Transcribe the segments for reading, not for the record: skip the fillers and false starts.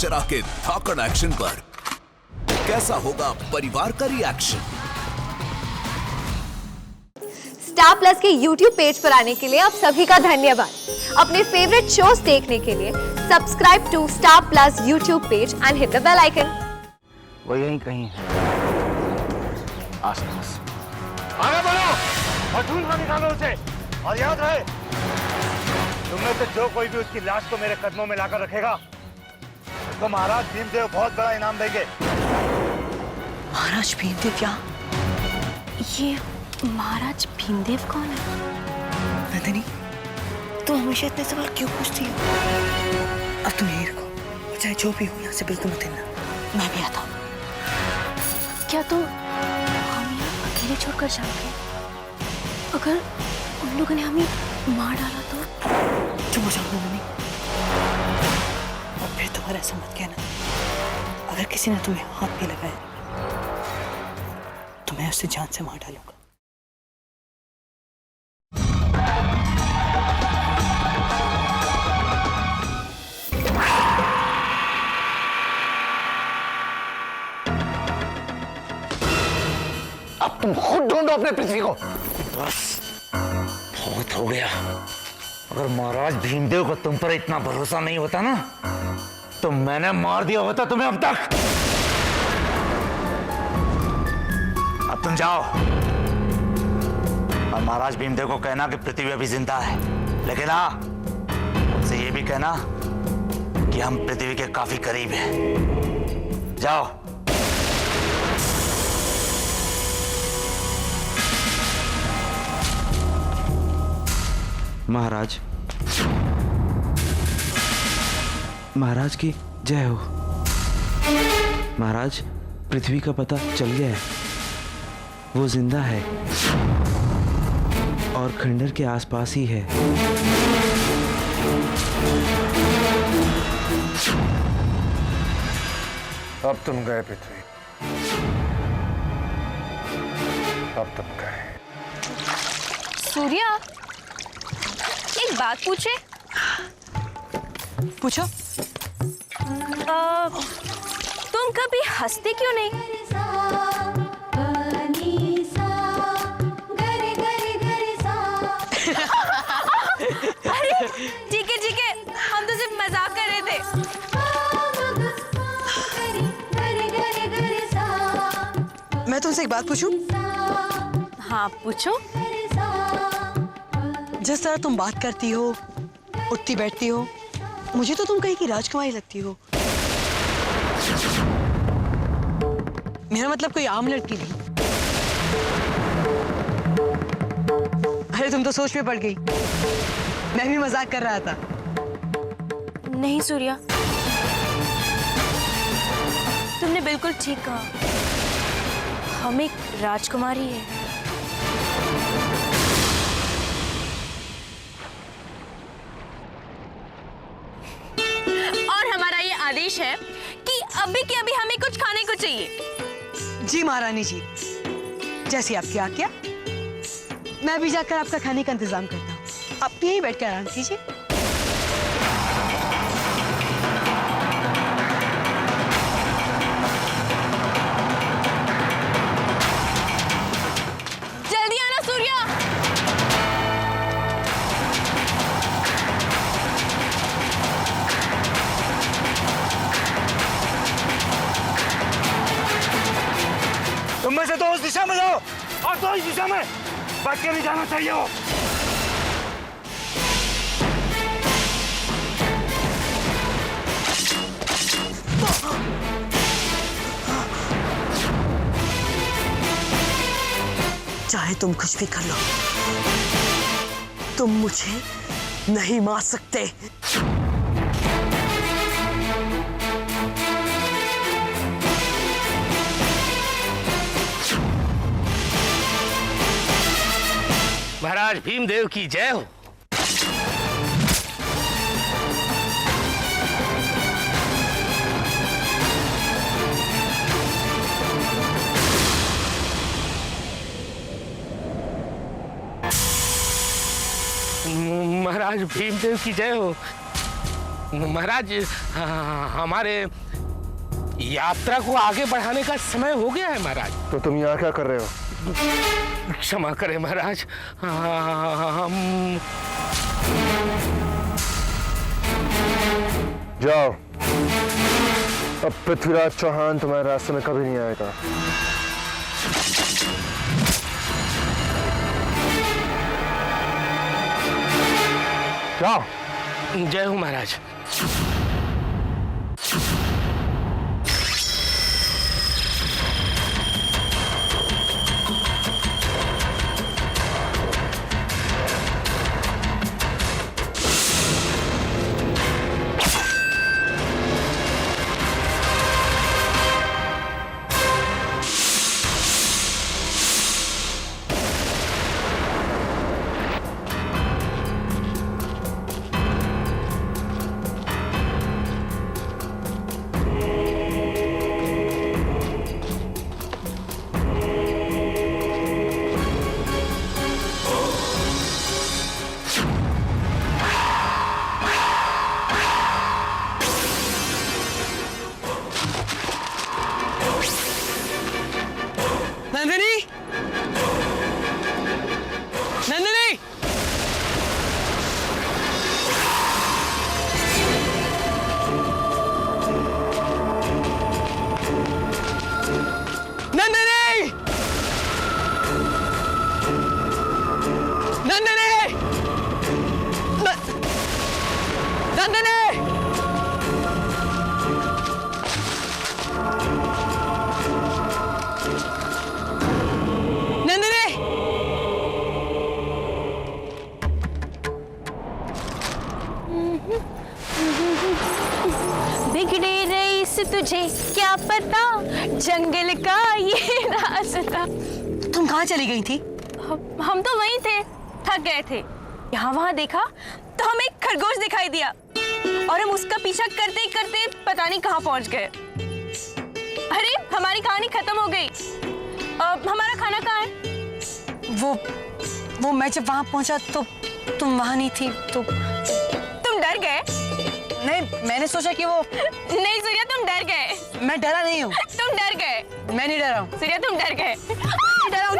अक्षरा के धाकड़ एक्शन पर कैसा होगा परिवार का रिएक्शन? स्टार प्लस के YouTube पेज पर आने के लिए आप सभी का धन्यवाद। अपने फेवरेट शोज देखने के लिए subscribe to Star Plus YouTube page and hit the bell icon. वो यहीं कहीं है, आसपास। आगे बढ़ो और ढूंढ कर निकालो उसे। और याद रहे, तुम में से जो कोई भी उसकी लाश को मेरे कदमों में लाकर रखेगा, उसको महाराज भीमदेव बहुत बड़ा इनाम देंगे। महाराज भीमदेव? क्या ये महाराज भीमदेव कौन है? नंदिनी, तुम हमेशा इतने सवाल क्यों पूछती हो? अब तुम यहीं रखो, चाहे जो भी हो यहाँ से बिल्कुल मत हिलना। मैं भी आता हूँ। क्या तुम हमें अकेले छोड़कर जाओगे? अगर उन लोगों ने हमें मार डाला तो? चुप हो जाओ मम्मी। और फिर तुम्हारा ऐसा मत कहना, अगर किसी ने तुम्हें हाथ भी लगाया तो मैं उसे जान से मार डालूंगा। अब तुम खुद ढूंढो अपने पृथ्वी को। बस बहुत हो गया। अगर महाराज भीमदेव को तुम पर इतना भरोसा नहीं होता ना, तो मैंने मार दिया होता तुम्हें अब तक। अब तुम जाओ और महाराज भीमदेव को कहना कि पृथ्वी अभी जिंदा है, लेकिन हाँ, उनसे ये भी कहना कि हम पृथ्वी के काफी करीब हैं। जाओ। महाराज, महाराज की जय हो। महाराज, पृथ्वी का पता चल गया है, वो जिंदा है और खंडर के आसपास ही है। अब तुम गए पृथ्वी, अब तुम गए। सूर्या, एक बात पूछे? पूछो। तुम कभी हंसते क्यों नहीं? अरे ठीक है, हम तो सिर्फ मजाक कर रहे थे। मैं तुमसे एक बात पूछूं? हाँ पूछो। जिस तरह तुम बात करती हो, उठती बैठती हो, मुझे तो तुम कहीं की राजकुमारी लगती हो। मेरा मतलब कोई आम लड़की नहीं। अरे तुम तो सोच में पड़ गई, मैं भी मजाक कर रहा था। नहीं सूर्या, तुमने बिल्कुल ठीक कहा, हम एक राजकुमारी है। और हमारा ये आदेश है कि अभी के अभी हमें कुछ खाने को चाहिए। जी महारानी जी, जैसी आपकी आज्ञा। मैं भी जाकर आपका खाने का इंतजाम करता हूँ। आप यहीं बैठकर आराम कीजिए। जल्दी आना सूर्या। तुम में से तो उस दिशा में जाओ और तो इस दिशा में, बच के भी जाना चाहिए हो। चाहे तुम कुछ भी कर लो, तुम मुझे नहीं मार सकते। महाराज भीमदेव की जय हो। महाराज भीमदेव की जय हो। महाराज हमारे यात्रा को आगे बढ़ाने का समय हो गया है महाराज। तो तुम यहाँ क्या कर रहे हो? क्षमा करें महाराज, हम जाओ, अब पृथ्वीराज चौहान तुम्हारे रास्ते में कभी नहीं आएगा। जाओ। जय हो महाराज। नंदिनी, नंदिनी, नंदिनी, नंदिनी, नंदिनी, नंदिनी, बिगड़े रईस तुझे क्या पता जंगल का ये रास्ता। तुम कहाँ चली गई थी? हम तो वहीं थे, थक गए थे। यहाँ वहाँ देखा तो हमें एक खरगोश दिखाई दिया और हम उसका पीछा करते करते पता नहीं कहाँ पहुँच गए। अरे हमारी कहानी खत्म हो गई। हमारा खाना कहाँ है? वो मैं जब वहाँ पहुँचा तो तुम वहाँ नहीं थी। तो तुम डर गए? नहीं, मैंने सोचा कि वो नहीं सूर्या, तुम डर गए। मैं डरा नहीं हूँ। तुम डर गए। मैं नहीं डरा हूँ। सूर्या तुम डर गए। डरा हूँ।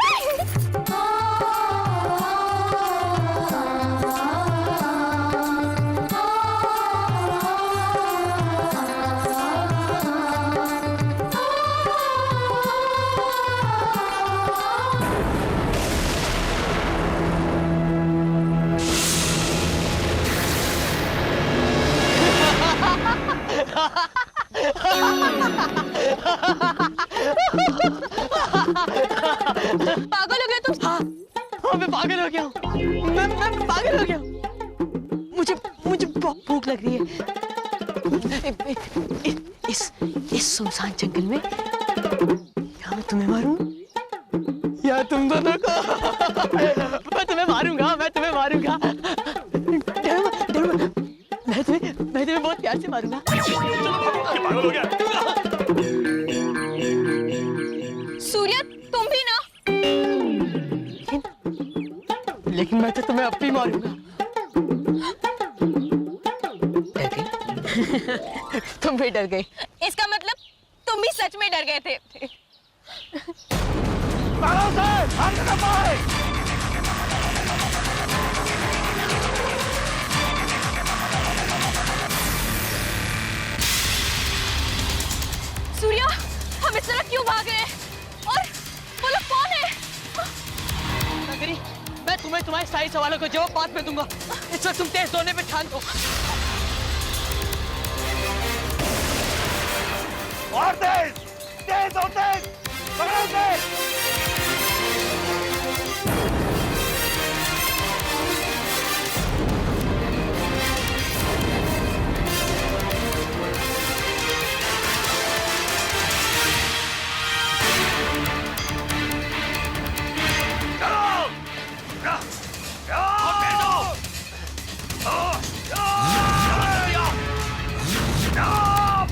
पागल हो गया तुम? हाँ, मैं पागल हो गया हूँ। मैं पागल हो गया हूँ। मुझे बहुत भूख लग रही है। इस सुनसान जंगल में या मैं तुम्हें मारूं या तुम दोनों को। मैं तुम्हें मारूंगा। मैं तुम्हें बहुत प्यार से मारूंगा। पागल हो गया। सूर्या तुम भी ना। लेकिन मैं तो तुम्हें अब भी मारूंगा। डर गई? तुम भी डर गई। इसका मतलब तुम भी सच में डर गए थे। सूर्या, हम इस तरह क्यों भाग रहे हैं? और वो लोग कौन है? नगरी, मैं तुम्हें तुम्हारे सारे सवालों का जवाब बाद में दूंगा। इस वक्त तुम तेज दौड़ने पे ठान दो। और तेज, तेज और तेज, पकड़ो तेज।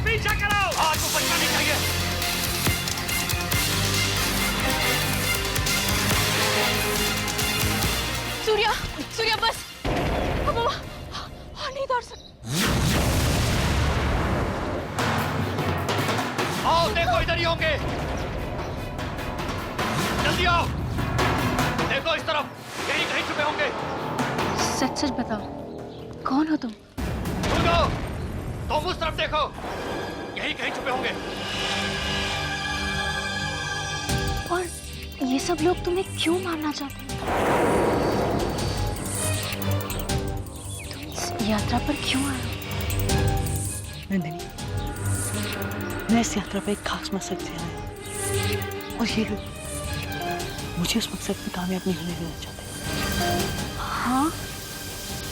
पीछे करो। हाथ को बचना नहीं चाहिए। आओ, देखो इधर ही होंगे। जल्दी आओ, देखो इस तरफ, यही कहीं छुपे होंगे। सच सच बताओ, कौन हो तुम? सुनो, तुम उस तरफ देखो, यही कहीं छुपे होंगे। और ये सब लोग तुम्हें क्यों मारना चाहते हैं? तुम इस यात्रा पर क्यों आए हो? नंदिनी, मैं इस यात्रा पर एक खास मकसद से आया और ये लोग मुझे उस मकसद में कामयाब नहीं होने देना चाहते। हाँ,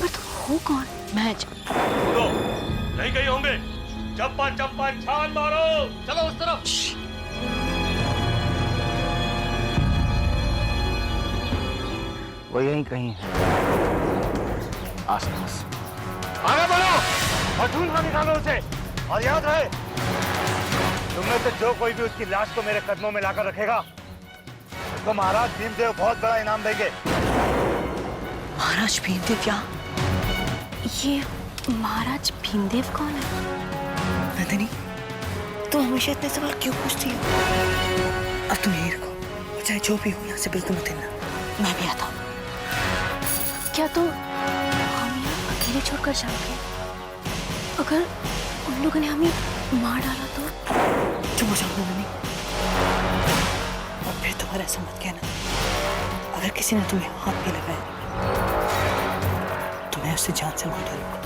पर तुम हो कौन? मैं सुनो, यही कहीं होंगे। चंपा चंपा छान मारो, चलो उस तरफ। वो यहीं कहीं है, आसपास। आगे बढ़ो और ढूंढ निकालो उसे। और याद रहे, तुमने से जो कोई भी उसकी लाश को मेरे कदमों में लाकर रखेगा, उसको महाराज भीमदेव बहुत बड़ा इनाम देंगे। महाराज भीमदेव क्या? ये महाराज भीमदेव कौन है? नंदिनी, तू हमेशा इतने सवाल क्यों पूछती है? अब तुम यही रखो, चाहे जो भी हो यहाँ से बिल्कुल मत हिलना। मैं भी आता हूँ। क्या तुम हमें अकेले छोड़कर जाओगे? अगर उन लोगों ने हमें मार डाला तो? चुप हो जाओ नंदिनी, और फिर तुम्हारा ऐसा मत कहना। अगर किसी ने तुम्हें हाथ भी लगाया तो मैं उससे जान से मार डालूंगा।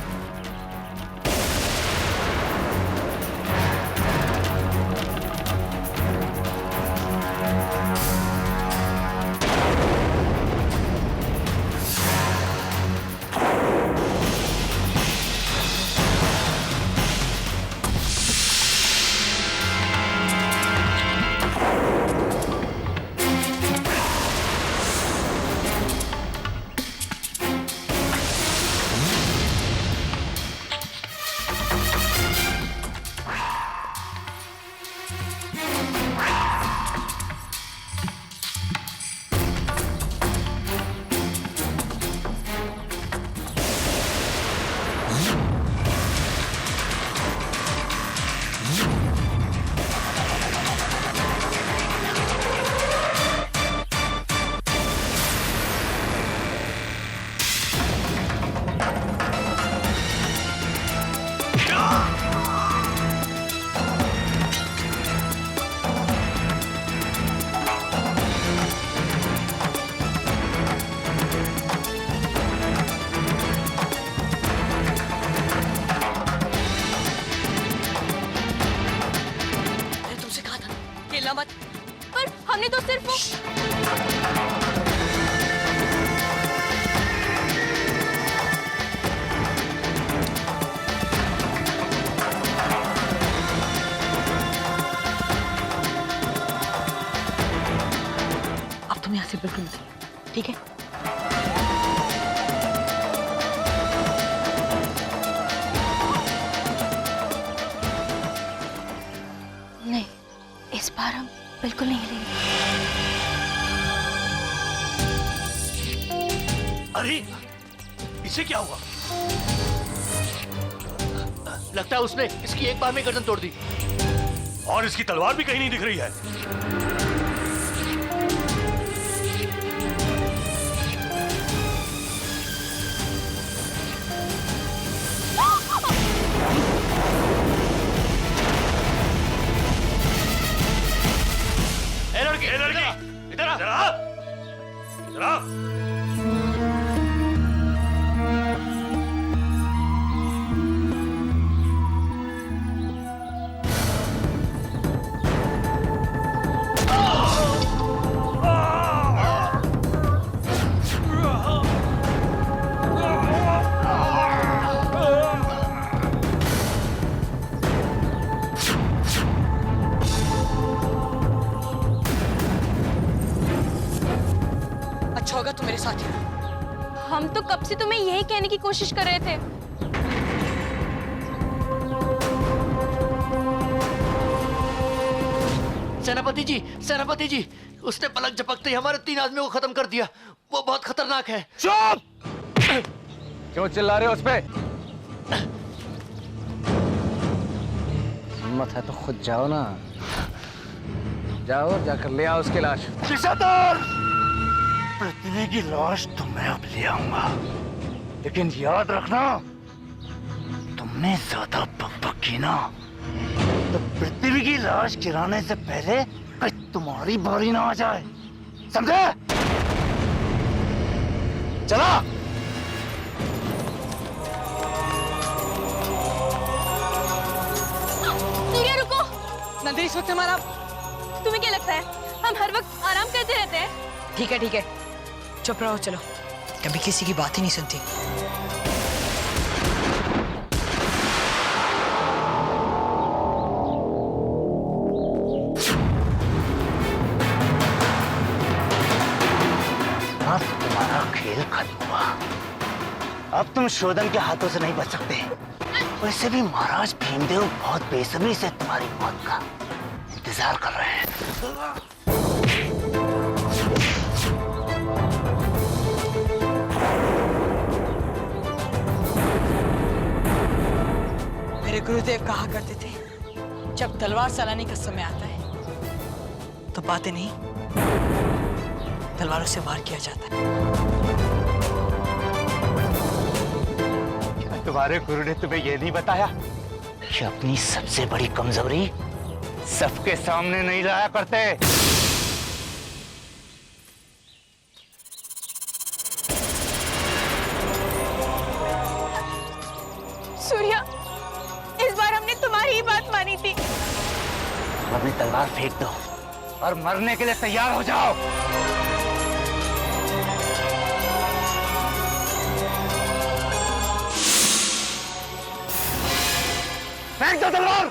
मत, पर हमने तो सिर्फ अब तुम यहाँ से बिल्कुल मत हिलो, ठीक है? नहीं, इस बार हम बिल्कुल नहीं हिलेंगे। अरे, इसे क्या हुआ? लगता है उसने इसकी एक बार में गर्दन तोड़ दी, और इसकी तलवार भी कहीं नहीं दिख रही है। लड़की, इधर आ, जरा, जरा। अच्छा होगा तुम मेरे साथ ही। हम तो कब से तुम्हें यही कहने की कोशिश कर रहे थे। सेनापति जी, उसने पलक झपकते ही हमारे 3 आदमियों को खत्म कर दिया। वो बहुत खतरनाक है। चुप! क्यों चिल्ला रहे हो उस पे? हिम्मत है तो खुद जाओ ना। जाओ जाकर ले आओ उसकी लाश। किशातर! पृथ्वी की लाश तो मैं अब ले आऊंगा, लेकिन याद रखना, तुमने ज्यादा बकबक की ना तो पृथ्वी की लाश गिराने से पहले कहीं तुम्हारी बारी ना आ जाए, समझे? चला। सूर्या रुको। नंदिनी इस वक्त हमारा, तुम्हें क्या लगता है हम हर वक्त आराम करते रहते हैं? ठीक है, चुप रहो, चलो। कभी किसी की बात ही नहीं सुनती। अब तुम्हारा खेल खत्म हुआ। अब तुम शोधन के हाथों से नहीं बच सकते। वैसे भी महाराज भीमदेव बहुत बेसब्री से तुम्हारी मौत का इंतजार कर रहे हैं। मेरे गुरुदेव कहा करते थे, जब तलवार चलाने का समय आता है तो बातें नहीं, तलवारों से वार किया जाता है। क्या तुम्हारे गुरु ने तुम्हें यह नहीं बताया कि अपनी सबसे बड़ी कमजोरी सबके सामने नहीं लाया करते? सूर्या, इस बार हमने तुम्हारी ही बात मानी थी। अपनी तलवार फेंक दो और मरने के लिए तैयार हो जाओ। फेंक दो तलवार।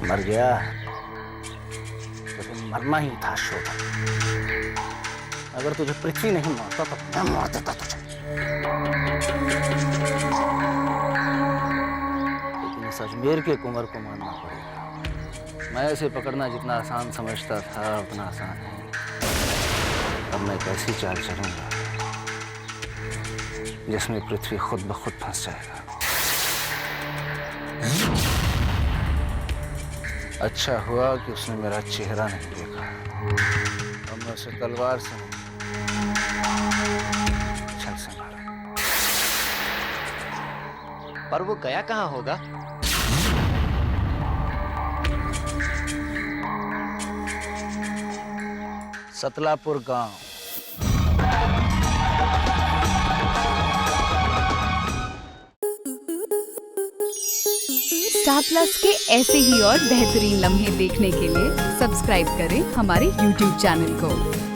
मर गया तो तुम मरना ही था शोधन। अगर तुझे पृथ्वी नहीं मारता तो मैं मार देता तुझे। लेकिन इस अजमेर के कुंवर को मारना पड़ेगा। मैं इसे पकड़ना जितना आसान समझता था उतना आसान है। अब मैं एक ऐसी चाल चलूंगा जिसमें पृथ्वी खुद ब खुद फंस जाएगा। अच्छा हुआ कि उसने मेरा चेहरा नहीं देखा। अब मैं उसे तलवार से छल से मारा। पर वो गया कहाँ होगा? सतलापुर गांव। स्टार प्लस के ऐसे ही और बेहतरीन लम्हे देखने के लिए सब्सक्राइब करें हमारे YouTube चैनल को।